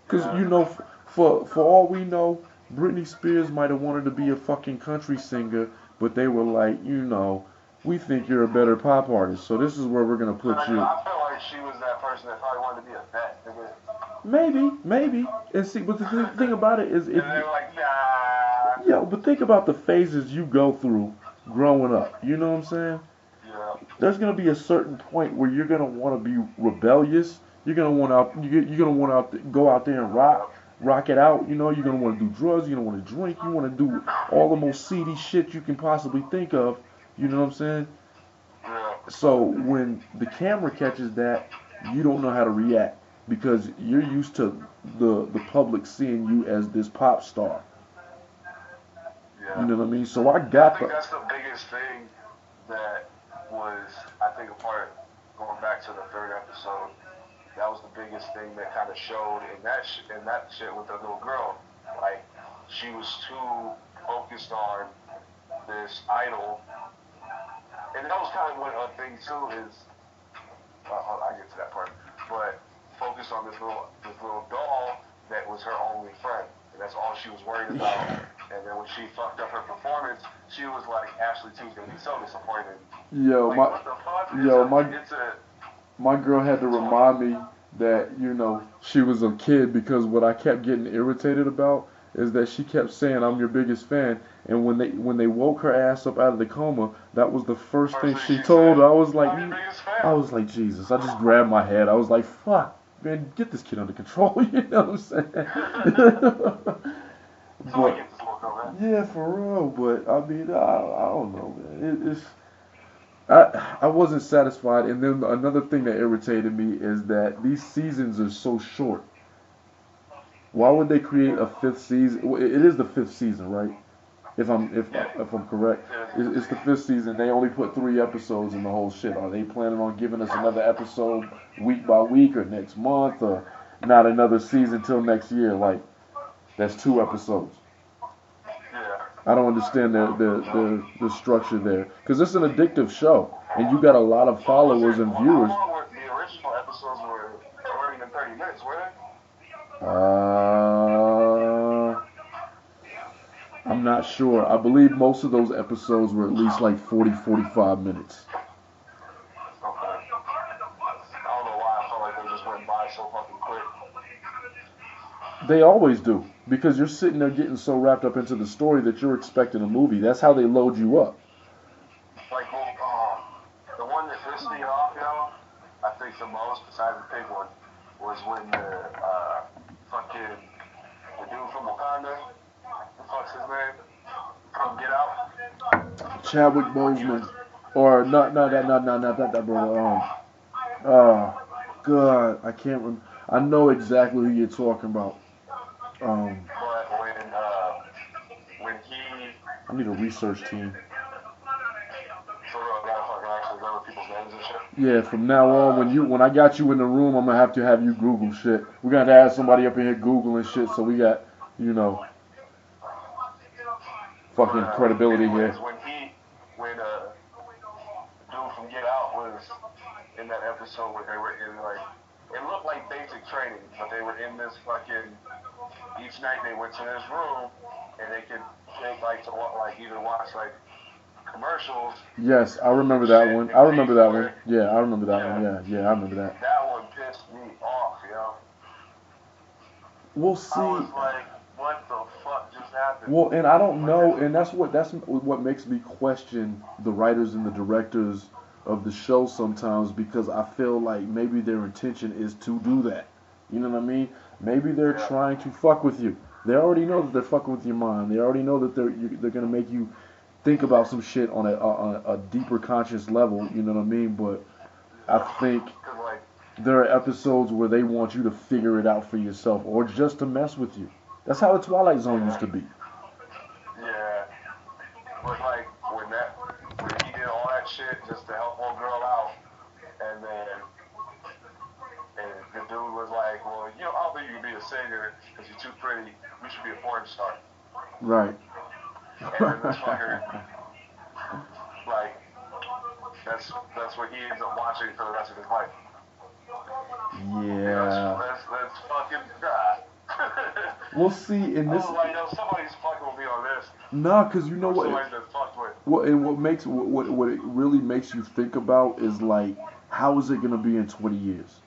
A: Because,
B: Yeah.
A: for all we know, Britney Spears might have wanted to be a fucking country singer, but they were like, we think you're a better pop artist, so this is where we're gonna put you.
B: I feel like she was that person that probably wanted to be a vet.
A: Maybe. And see, but the thing about it is,
B: And
A: if
B: they're like, nah.
A: yo, but think about the phases you go through growing up. You know what I'm saying?
B: Yeah.
A: There's gonna be a certain point where you're gonna want to be rebellious. You're gonna want out. You're gonna want out. Go out there and rock it out. You know, you're gonna want to do drugs. You're gonna want to drink. You want to do all the most seedy shit you can possibly think of. You know what I'm saying?
B: Yeah.
A: So when the camera catches that, you don't know how to react because you're used to the public seeing you as this pop star.
B: Yeah.
A: You know what I mean? So I got
B: I think that's the biggest thing that was, I think, a part, going back to the third episode, that was the biggest thing that kind of showed in that shit with the little girl. Like, she was too focused on this idol. And that was kind of one thing, too, is, I'll get to that part, but focused on this little doll that was her only friend. And that's all she was worried about. And then when she fucked up her performance, she was like, Ashley 2's gonna be so disappointed.
A: Yo,
B: like,
A: my
B: what the fuck?
A: my girl had to remind me that, you know, she was a kid because what I kept getting irritated about is that she kept saying I'm your biggest fan, and when they woke her ass up out of the coma, that was the first thing she told her. I was like Jesus. I just grabbed my head. I was like, fuck, man, get this kid under control. You know what I'm saying? But yeah, for real. But I mean, I don't know, man. It's I wasn't satisfied, and then another thing that irritated me is that these seasons are so short. Why would they create a fifth season? Well, it is the fifth season, right? If I'm correct, it's the fifth season. They only put 3 episodes in the whole shit. Are they planning on giving us another episode week by week or next month, or not another season till next year? Like, that's 2 episodes. I don't understand the structure there, because it's an addictive show, and you got a lot of followers and viewers.
B: The original episodes weren't even 30 minutes, were they?
A: I'm not sure. I believe most of those episodes were at least like 40, 45 minutes.
B: Okay. I don't know why I felt like they just went by so fucking quick.
A: They always do, because you're sitting there getting so wrapped up into the story that you're expecting a movie. That's how they load you up.
B: Like, the one that pissed me off, I think the most, besides the big one, was when the dude from Wakanda, the fuck's his name? From Get Out?
A: Chadwick Boseman. Or, not that brother. God, I can't remember. I know exactly who you're talking about.
B: But when he...
A: I need a research team.
B: So I gotta fucking actually remember people's names and shit?
A: Yeah, from now on, when I got you in the room, I'm gonna have you Google shit. We're gonna have to have somebody up in here Googling shit, so we got, fucking credibility here.
B: When dude from Get Out was in that episode where they were in, like, it looked like basic training, but they were in this fucking, each night they went to this room, and they could take, like, either watch, like, commercials.
A: Yes, I remember that one. Yeah, I remember that one. Yeah, I remember that.
B: That one pissed me off,
A: We'll see.
B: I was like, what the fuck just happened?
A: Well, and I don't know, and that's what makes me question the writers and the directors of the show sometimes, because I feel like maybe their intention is to do that. You know what I mean? Maybe they're trying to fuck with you. They already know that they're fucking with your mind. They already know that they're gonna make you think about some shit on a deeper conscious level. You know what I mean? But I think there are episodes where they want you to figure it out for yourself, or just to mess with you. That's how the Twilight Zone used to be.
B: Yeah. But like when he did all that shit just to help old girl out, and the dude was like, well, I don't think you can be a singer because you're too pretty. You should be a porn star.
A: Right.
B: And then this fucker, like, that's what he ends up watching for the rest of his life.
A: Yeah.
B: That's fucking
A: We'll see in this.
B: Like, somebody's fucking with me on this.
A: Nah, cause you know what?
B: Somebody's been fucked with.
A: What it really makes you think about is like, how is it gonna be in 20 years?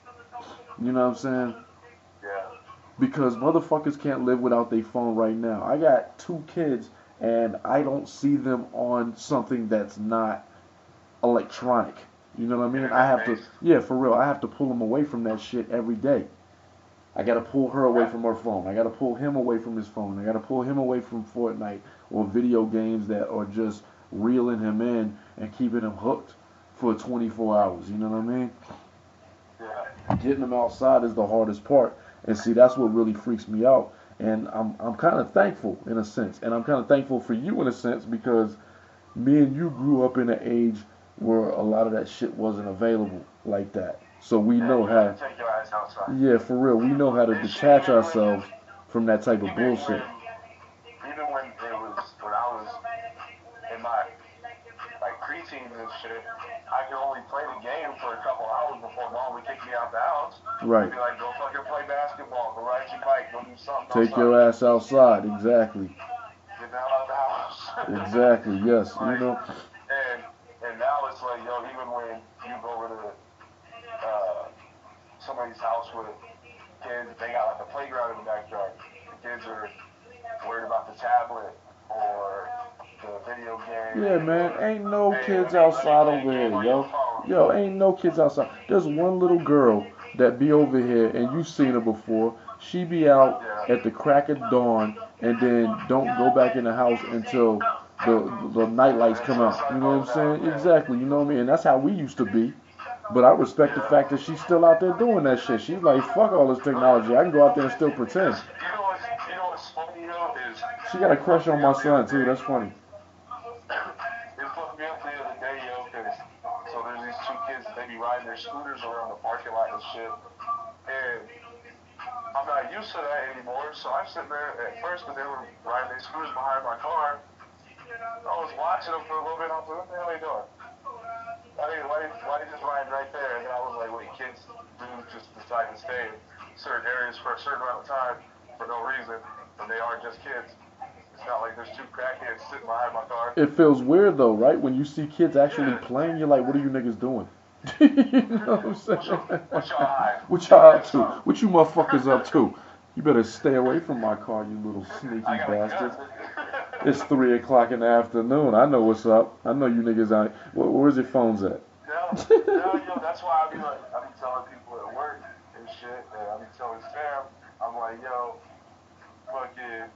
A: You know what I'm saying?
B: Yeah.
A: Because motherfuckers can't live without their phone right now. I got two kids and I don't see them on something that's not electronic. You know what I mean? I have to, yeah, for real. I have to pull them away from that shit every day. I gotta pull her away from her phone. I gotta pull him away from his phone. I gotta pull him away from Fortnite or video games that are just reeling him in and keeping him hooked for 24 hours. You know what I mean?
B: Yeah.
A: Getting them outside is the hardest part. And see, that's what really freaks me out. And I'm kind of thankful in a sense. And I'm kind of thankful for you in a sense because me and you grew up in an age where a lot of that shit wasn't available like that. So we know how.
B: Take your ass outside.
A: Yeah, for real. We know how to detach ourselves from that type of bullshit.
B: Even when I was in my like preteens and shit, I could only play the game for a couple hours before mom would kick me out the house.
A: Right.
B: Be like, go fucking play basketball, go ride your bike, go do something.
A: Take your ass outside, exactly.
B: Get the hell out the house.
A: Exactly, yes.
B: Like,
A: you know.
B: And now it's like, yo, even when you go over to somebody's house with kids, they got like a playground in the backyard. The kids are worried about the tablet or the video game.
A: Yeah, man, ain't no kids outside over here, yo. Yo, ain't no kids outside. There's one little girl that be over here, and you've seen her before. She be out at the crack of dawn, and then don't go back in the house until the night lights come out. You know what I'm saying? Exactly. You know what I mean? And that's how we used to be. But I respect the fact that she's still out there doing that shit. She's like, fuck all this technology. I can go out there and still pretend.
B: You know what's funny though is
A: she got a crush on my son too. That's funny.
B: It fucked me up the other day, yo, because so there's these two kids, they be riding their scooters around the parking lot and shit. And I'm not used to that anymore, so I'm sitting there at first, but they were riding their scooters behind my car. I was watching them for a little bit. I was like, what the hell are they doing? Why they just riding right there? And then I was like, wait, kids do just decide to stay in certain areas for a certain amount of time for no reason, and they aren't just kids. It's not like there's two crackheads sitting behind my car.
A: It feels weird though, right? When you see kids actually playing, you're like, what are you niggas doing? You know what I'm saying? What y'all up to? What you motherfuckers up to? You better stay away from my car, you little sneaky bastards. It's 3 o'clock in the afternoon. I know what's up. I know you niggas out. Where's your phones at?
B: No, yo, that's why I be telling people at work and shit, and I be telling Sam, I'm like, yo, fucking,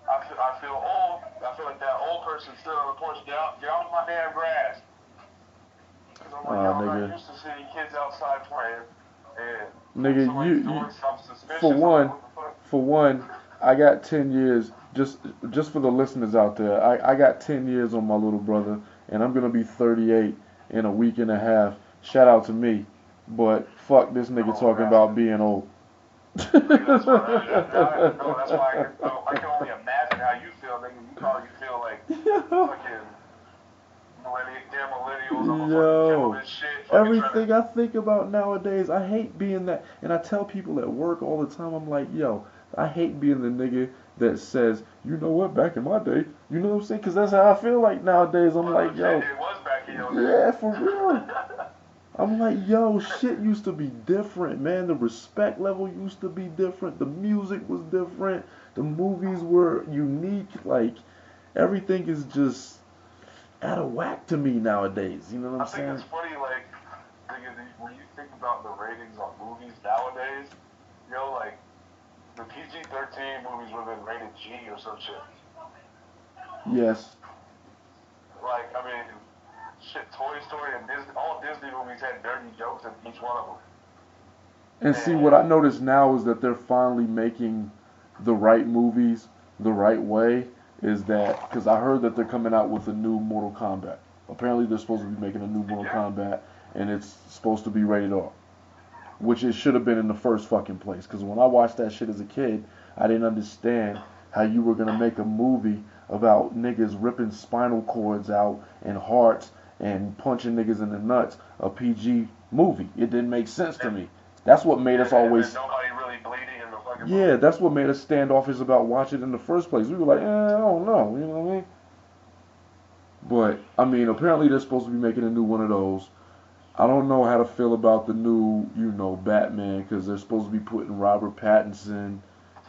B: I feel old. I feel like that old person sitting on the porch, get off my damn grass. Because I'm like, yo, I'm not used to seeing kids outside playing, and
A: nigga,
B: somebody's doing something suspicious.
A: For one, I got 10 years, just for the listeners out there, I got 10 years on my little brother, and I'm going to be 38 in a week and a half. Shout out to me. But fuck this nigga talking about being old.
B: That's why I can only imagine how you feel, nigga. You probably feel like fucking millennials.
A: Yo, everything I think about nowadays, I hate being that. And I tell people at work all the time, I'm like, yo, I hate being the nigga that says, you know what, back in my day, you know what I'm saying? Because that's how I feel like nowadays. I'm like, yo,
B: it was back in your day.
A: Yeah, for real. I'm like, yo, shit used to be different, man. The respect level used to be different. The music was different. The movies were unique. Like, everything is just out of whack to me nowadays. You know what I'm saying?
B: I think it's funny, like, when you think about the ratings on movies nowadays, you know, like, the PG-13 movies would have been rated G or some shit.
A: Yes.
B: Like, I mean, shit, Toy Story and Disney, all Disney movies had dirty jokes in each one of them.
A: And see, what I notice now is that they're finally making the right movies the right way. Is that because I heard that they're coming out with a new Mortal Kombat. Apparently, they're supposed to be making a new Mortal Kombat, and it's supposed to be rated R. Which it should have been in the first fucking place. Because when I watched that shit as a kid, I didn't understand how you were going to make a movie about niggas ripping spinal cords out and hearts and punching niggas in the nuts, a PG movie. It didn't make sense to me. That's what made us always...
B: Nobody really bleeding in the fucking movie.
A: Yeah, that's what made us standoffish about watching it in the first place. We were like, I don't know. You know what I mean? But I mean, apparently they're supposed to be making a new one of those. I don't know how to feel about the new, Batman because they're supposed to be putting Robert Pattinson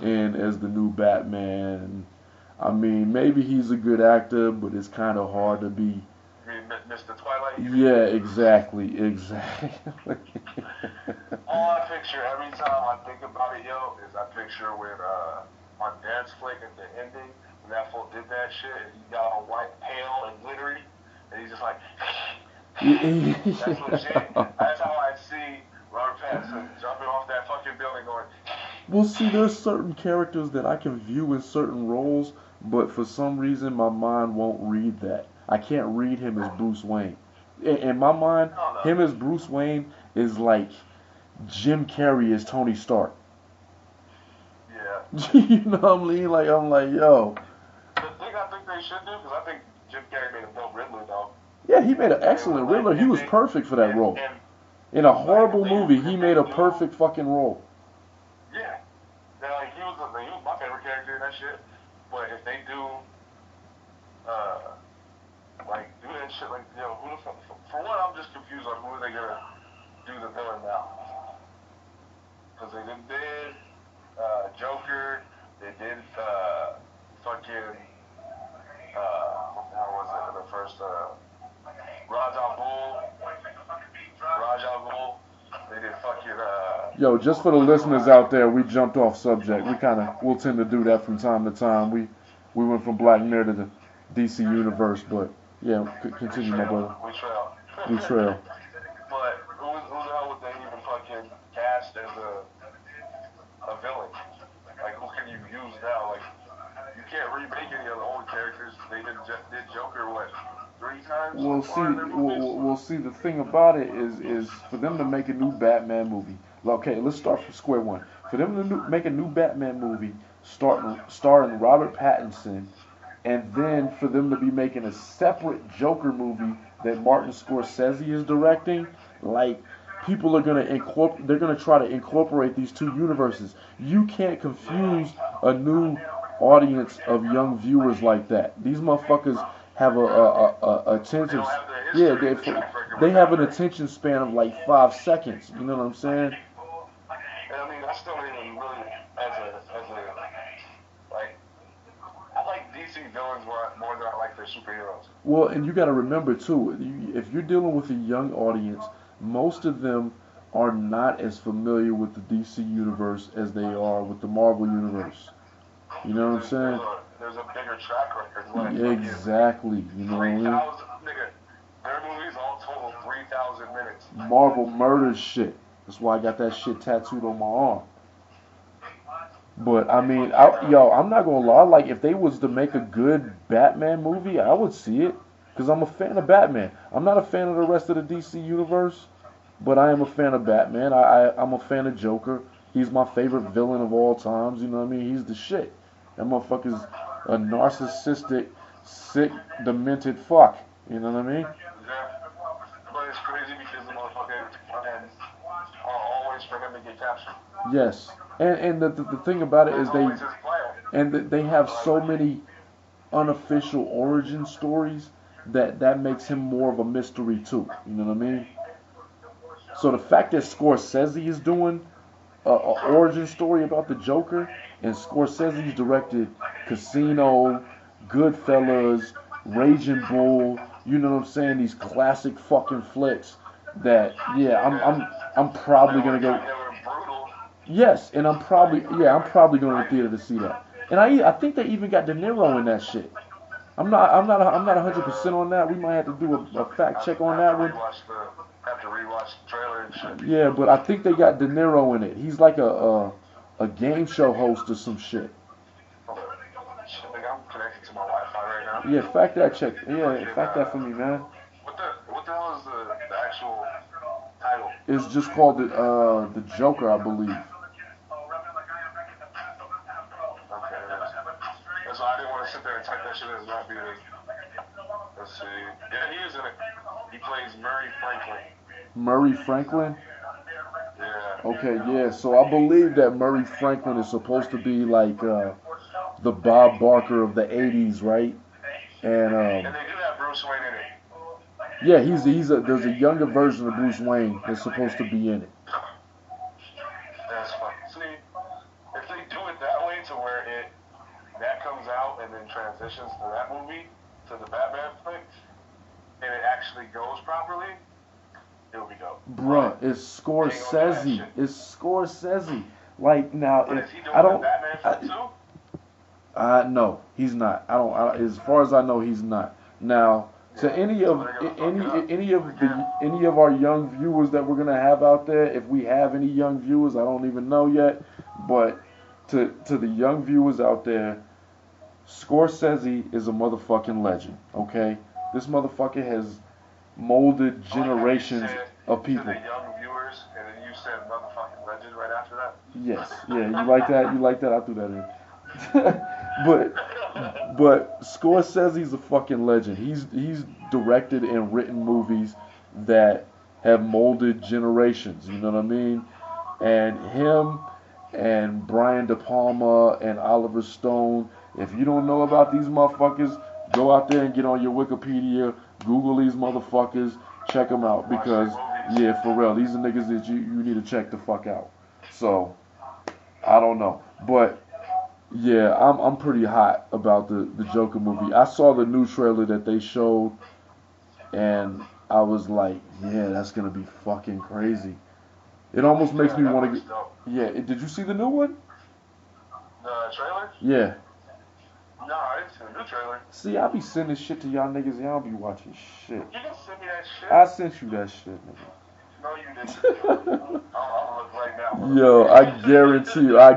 A: in as the new Batman. I mean, maybe he's a good actor, but it's kind of hard to be.
B: You mean Mr. Twilight?
A: Yeah, exactly.
B: All I picture every time I think about it, yo, is I picture when on Dance Flick at the ending when that fool did that shit and he got all white, pale, and glittery, and he's just like, that's legit. That's how I see Robert Pattinson jumping off that fucking building going.
A: Well, see, there's certain characters that I can view in certain roles, but for some reason my mind won't read that. I can't read him as Bruce Wayne. In my mind,
B: Oh no.
A: him as Bruce Wayne is like Jim Carrey as Tony Stark.
B: Yeah.
A: You know what I mean? Like I'm like, yo.
B: The thing I think they should do, because I think Jim Carrey made a dope Riddler though.
A: Yeah, he made an excellent Riddler. He was perfect for that role. In a horrible movie, he made a perfect fucking role.
B: Yeah. Now, like, he was my favorite character in that shit. But if they do, do that shit, like, yo, who the fuck? For one, I'm just confused on who are they gonna do the villain now. Because they did Joker, they did fucking, what the hell was it? The first, Raja Bull. They did fucking,
A: Yo, just for the listeners out there, we jumped off subject. We'll tend to do that from time to time. We went from Black Mirror to the DC universe, but yeah, continue, my brother. We trail.
B: But who the hell would they even fucking cast as a villain? Like, who can you use now? Like, you can't remake any of the old characters. They did Joker, what, 3 times?
A: We'll see. The thing about it is for them to make a new Batman movie. Okay, let's start from square one. For them to make a new Batman movie, starring Robert Pattinson, and then for them to be making a separate Joker movie that Martin Scorsese is directing, like people are they're gonna try to incorporate these two universes. You can't confuse a new audience of young viewers like that. These motherfuckers have a attention. Yeah, they have an attention span of like 5 seconds. You know what I'm saying?
B: I mean, I still even really as a like. I like DC villains more than I like their superheroes.
A: Well, and you got to remember too, if you're dealing with a young audience, most of them are not as familiar with the DC universe as they are with the Marvel universe. You know what I'm saying?
B: There's a bigger track record.
A: Like, exactly. You know what I mean?
B: Nigga, their movies all total 3,000 minutes.
A: Marvel murders shit. That's why I got that shit tattooed on my arm. But I mean, I'm not gonna lie. Like, if they was to make a good Batman movie, I would see it because I'm a fan of Batman. I'm not a fan of the rest of the DC universe, but I am a fan of Batman. I'm a fan of Joker. He's my favorite villain of all times. You know what I mean? He's the shit. That motherfucker's a narcissistic, sick, demented fuck. You know what I mean?
B: Yeah. But it's crazy because the motherfucker plans are always for him to get captured.
A: Yes. And the thing about it is they have so many unofficial origin stories that makes him more of a mystery too. You know what I mean? So the fact that Scorsese is doing a origin story about the Joker, and Scorsese's directed Casino, Goodfellas, Raging Bull. You know what I'm saying? These classic fucking flicks. That I'm probably gonna go. Yes, and I'm probably going to the theater to see that. And I think they even got De Niro in that shit. I'm not 100% on that. We might have to do a fact check on that one.
B: Have to rewatch the trailer and shit.
A: Yeah, but I think they got De Niro in it. He's like a game show host or some shit.
B: I'm connected to my Wi-Fi right now.
A: Yeah, fact that check. Yeah, fact that for me, man.
B: What the hell is the actual title?
A: It's just called the Joker, I believe.
B: Okay. That's why I didn't want to sit there and type that shit as not being. Let's see. Yeah, he is in it. He plays Murray Franklin.
A: Murray Franklin?
B: Yeah.
A: Okay, yeah. So I believe that Murray Franklin is supposed to be like the Bob Barker of the '80s, right?
B: And they do have Bruce Bruce Wayne in it?
A: Yeah, there's a younger version of Bruce Wayne that's supposed to be in it.
B: That's funny. See, if they do it that way to where that comes out and then transitions to that movie, to the Batman flick, and it actually goes properly, it'll be dope.
A: Bruh, it's Scorsese. It's Scorsese. Like now,
B: but is he doing
A: I don't.
B: The Batman flick too?
A: No, he's not. As far as I know, he's not. Now, to any of our young viewers that we're gonna have out there, if we have any young viewers, I don't even know yet. But to the young viewers out there, Scorsese is a motherfucking legend. Okay, this motherfucker has molded generations of people.
B: To the young viewers, and then you said motherfucking legend right after that.
A: Yes, yeah, you like that? You like that? I threw that in. but Scorsese's a fucking legend. He's directed and written movies that have molded generations. You know what I mean? And him and Brian De Palma and Oliver Stone. If you don't know about these motherfuckers, go out there and get on your Wikipedia, Google these motherfuckers, check them out because yeah, for real, these are niggas that you need to check the fuck out. So I don't know, but. Yeah, I'm pretty hot about the Joker movie. I saw the new trailer that they showed, and I was like, yeah, that's gonna be fucking crazy. It almost makes me want to get. Yeah, did you see the new one?
B: The trailer?
A: Yeah.
B: No, I didn't see the new trailer.
A: See, I be sending shit to y'all niggas, y'all be watching shit.
B: You didn't send me that shit.
A: I sent you that shit, nigga.
B: No, you didn't. I'll look right now.
A: Yo, I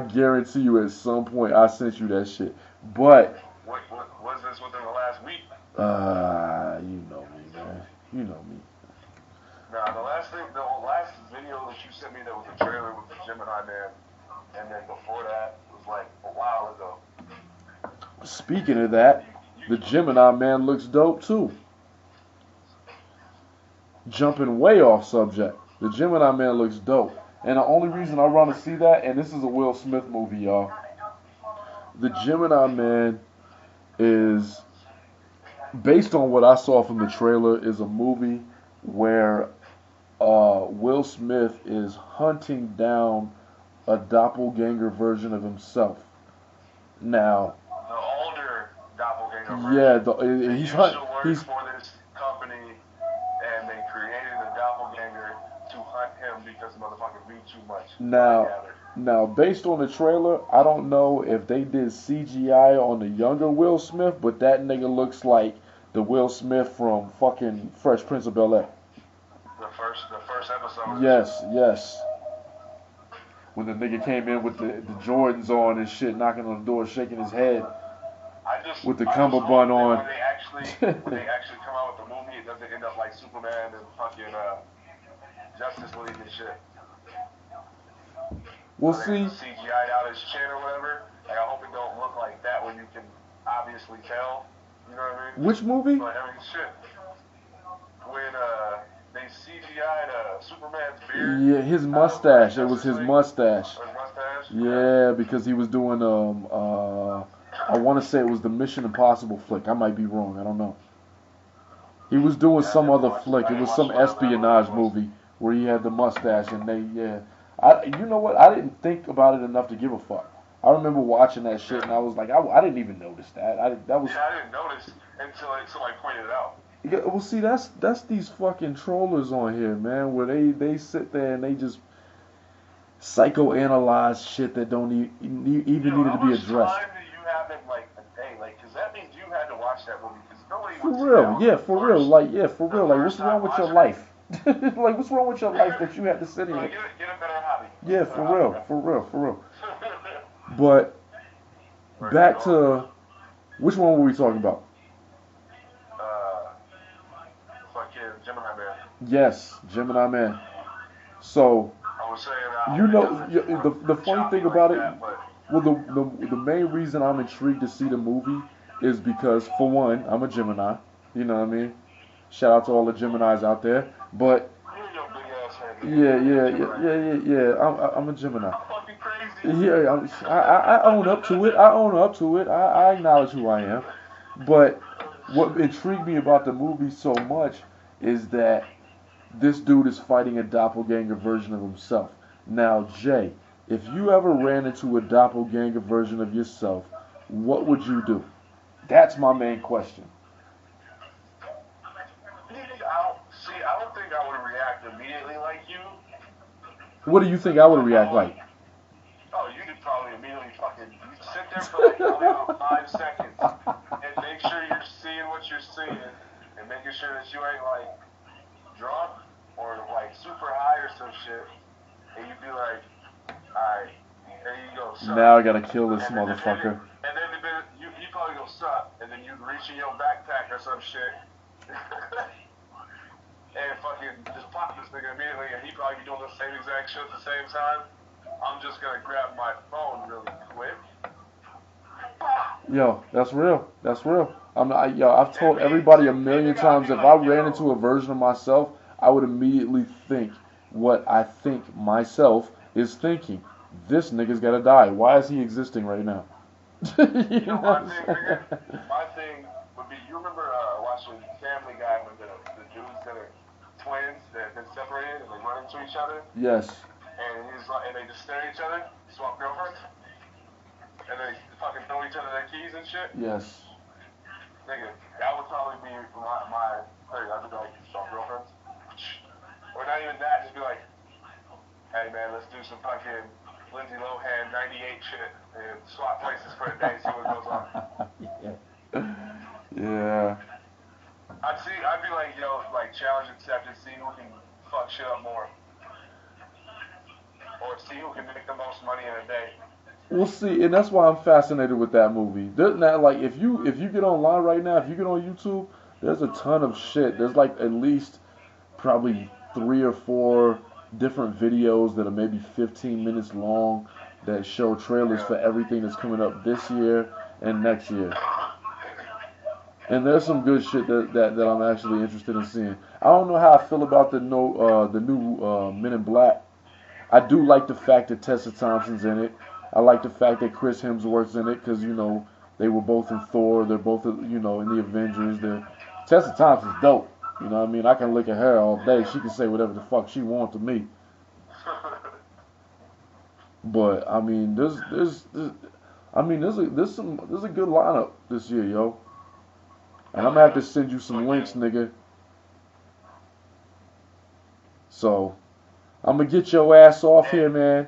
A: guarantee you at some point I sent you that shit. But
B: what was this within the last week?
A: You know me, man. You know me.
B: Nah, the last video that you sent me that was a trailer with the Gemini Man, and then before that was like a while ago.
A: Speaking of that, the Gemini Man looks dope too. Jumping way off subject. The Gemini Man looks dope. And the only reason I want to see that, and this is a Will Smith movie, y'all. The Gemini Man is, based on what I saw from the trailer, is a movie where Will Smith is hunting down a doppelganger version of himself. Now,
B: the older doppelganger version.
A: Yeah,
B: he's for this company, and they created a doppelganger to hunt him because the motherfucker knew too much.
A: Now, based on the trailer, I don't know if they did CGI on the younger Will Smith, but that nigga looks like the Will Smith from fucking Fresh Prince of Bel-Air.
B: The first episode.
A: Yes. When the nigga came in with the Jordans on and shit, knocking on the door, shaking his head. With the cummerbund on.
B: When they actually come out with the movie, it doesn't end up like Superman and fucking Justice League and shit.
A: We'll see.
B: CGI'd out his chin or whatever. Like, I hope it don't look like that when you can obviously tell. You know what I mean?
A: Which movie?
B: Like, I mean, shit. When they CGI'd Superman's beard.
A: Yeah, his mustache. It was his mustache.
B: His mustache?
A: Yeah, because he was doing I want to say it was the Mission Impossible flick. I might be wrong. I don't know. He was doing some other flick. It was some espionage movie where he had the mustache and you know what? I didn't think about it enough to give a fuck. I remember watching that shit and I was like, I didn't even notice that.
B: I didn't notice until somebody pointed it out.
A: Yeah, well, see, that's these fucking trollers on here, man, where they sit there and they just psychoanalyze shit that don't even need to be addressed.
B: How much time do you have in like a day? Like, because that means you had to watch that movie. Because nobody
A: for real, yeah, for real. Like, what's wrong with your life? Like, what's wrong with your life that you had to sit here?
B: Get a better hobby.
A: Yeah, for real. But back to which one were we talking about?
B: Fucking Gemini Man.
A: Yes, Gemini Man. So
B: I was saying,
A: the funny thing about it. Well, the main reason I'm intrigued to see the movie is because, for one, I'm a Gemini. You know what I mean? Shout out to all the Geminis out there. But yeah. I'm a Gemini. Yeah, I own up to it. I acknowledge who I am. But what intrigued me about the movie so much is that this dude is fighting a doppelganger version of himself. Now, Jay, if you ever ran into a doppelganger version of yourself, what would you do? That's my main question.
B: I don't think I would react immediately like you.
A: What do you think I would react like?
B: Oh, you could probably immediately fucking sit there for like probably about 5 seconds and make sure you're seeing what you're seeing and making sure that you ain't like drunk or like super high or some shit. And you'd be like, alright, there you go, sup.
A: Now I gotta kill this motherfucker.
B: And then you probably go, sup. And then you reach in your backpack or some shit. And fucking just pop this nigga immediately, and he probably be doing the same exact shit at the same time. I'm just gonna grab my phone really quick.
A: Yo, that's real. That's real. I've told everybody a million times, if I ran into a version of myself, I would immediately think what I think myself is thinking. This nigga's gotta die. Why is he existing right now?
B: You know my thing would be, you remember watching Family Guy when the dudes that are twins that have been separated and they run into each other?
A: Yes.
B: And they just stare at each other, swap girlfriends, and they fucking throw each other their keys and shit.
A: Yes.
B: Nigga, that would probably be my thing. I'd be like, swap girlfriends, or not even that. Just be like, hey man, let's do some fucking Lindsay Lohan '98 shit and swap places for a day, see what goes on.
A: Yeah.
B: I'd be like, yo, like challenge accepted, see who can fuck shit up more. Or see who can make the most money in a day.
A: We'll see, and that's why I'm fascinated with that movie. Like if you get online right now, if you get on YouTube, there's a ton of shit. There's like at least probably 3 or 4 different videos that are maybe 15 minutes long that show trailers for everything that's coming up this year and next year. And there's some good shit that I'm actually interested in seeing. I don't know how I feel about the new Men in Black. I do like the fact that Tessa Thompson's in it. I like the fact that Chris Hemsworth's in it because, you know, they were both in Thor. They're both, you know, in the Avengers. Tessa Thompson's dope. You know what I mean? I can look at her all day. She can say whatever the fuck she wants to me. But I mean, there's a good lineup this year, yo. And I'm gonna have to send you some links, nigga. So I'm gonna get your ass off here, man.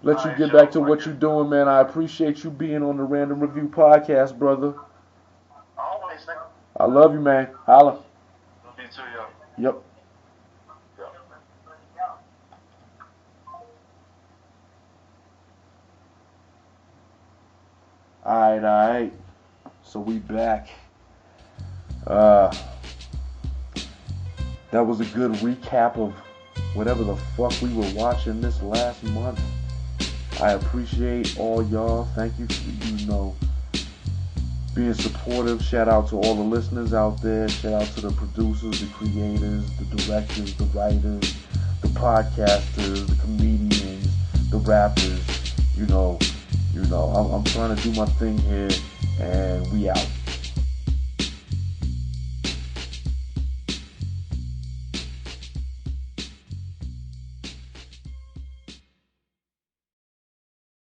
A: Let you get back to what you're doing, man. I appreciate you being on the Random Review podcast, brother.
B: Always, nigga.
A: I love you, man. Holla.
B: Me too, yo.
A: Yep. Alright. So we back. That was a good recap of whatever the fuck we were watching this last month. I appreciate all y'all. Thank you for, being supportive. Shout out to all the listeners out there. Shout out to the producers, the creators, the directors, the writers, the podcasters, the comedians, the rappers. I'm trying to do my thing here, and we out.